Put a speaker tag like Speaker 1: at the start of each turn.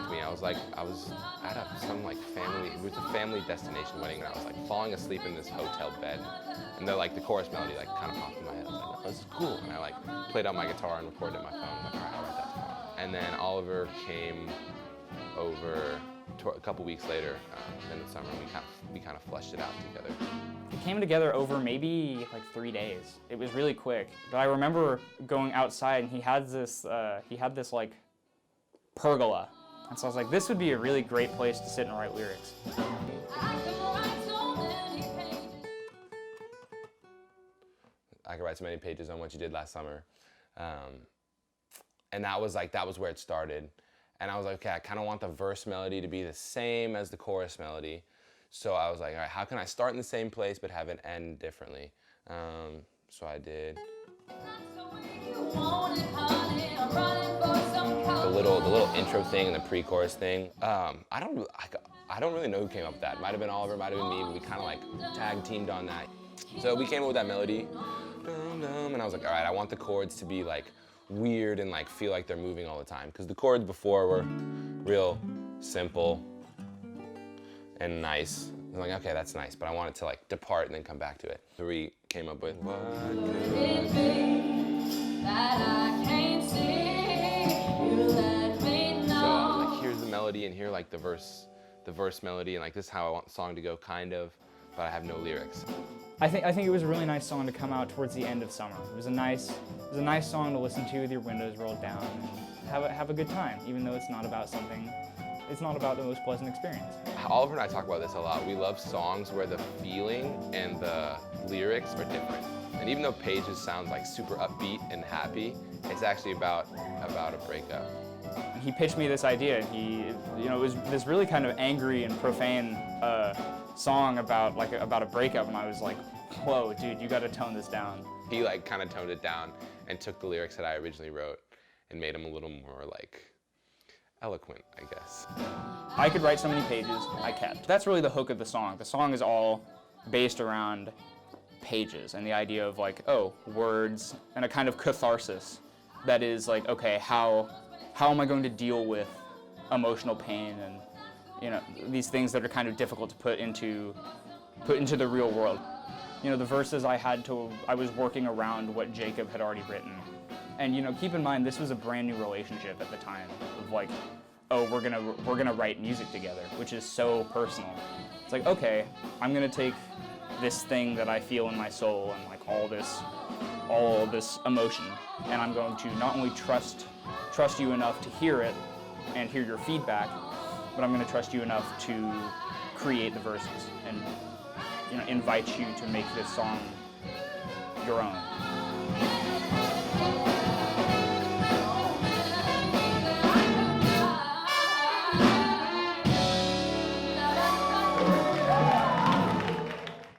Speaker 1: to me. I was at some like family, it was a family destination wedding, and I was like falling asleep in this hotel bed, and the chorus melody like kind of popped in my head. I was like, oh, this is cool, and I like played out my guitar and recorded it on my phone. I'm like, all right, I'll write that tomorrow. And then Oliver came over a couple weeks later in the summer, and we kind of fleshed it out together.
Speaker 2: It came together over maybe like 3 days. It was really quick. But I remember going outside, and he had this like pergola. And so I was like, this would be a really great place to sit and write lyrics.
Speaker 1: I could write so many pages on what you did last summer. And that was where it started. And I was like, okay, I kind of want the verse melody to be the same as the chorus melody. So I was like, all right, how can I start in the same place but have it end differently? So I did. The little intro thing and the pre-chorus thing. I don't really know who came up with that. Might have been Oliver, might have been me, but we kind of like tag teamed on that. So we came up with that melody, and I was like, all right, I want the chords to be like weird and like feel like they're moving all the time, because the chords before were real simple and nice. I'm like, okay, that's nice, but I want it to like depart and then come back to it. So we came up with what could it be that I can't see? You let me know. So I was like, here's the melody, and here like the verse melody, and like this is how I want the song to go, kind of, but I have no lyrics.
Speaker 2: I think it was a really nice song to come out towards the end of summer. It was a nice song to listen to with your windows rolled down and have a good time, even though it's not about the most pleasant experience.
Speaker 1: Oliver and I talk about this a lot. We love songs where the feeling and the lyrics are different. And even though Pages sounds like super upbeat and happy, it's actually about a breakup.
Speaker 2: He pitched me this idea. It was this really kind of angry and profane song about a breakup, and I was like, whoa, dude, you gotta tone this down.
Speaker 1: He like kind of toned it down and took the lyrics that I originally wrote and made them a little more like eloquent, I guess.
Speaker 2: I could write so many pages, I kept. That's really the hook of the song. The song is all based around pages and the idea of like, oh, words and a kind of catharsis that is like, okay, how am I going to deal with emotional pain and these things that are kind of difficult to put into the real world. The verses I was working around what Jacob had already written. And keep in mind, this was a brand new relationship at the time of like, oh, we're gonna write music together, which is so personal. It's like, okay, I'm gonna take this thing that I feel in my soul and like all this emotion, and I'm going to not only trust you enough to hear it and hear your feedback, but I'm going to trust you enough to create the verses and invite you to make this song your own.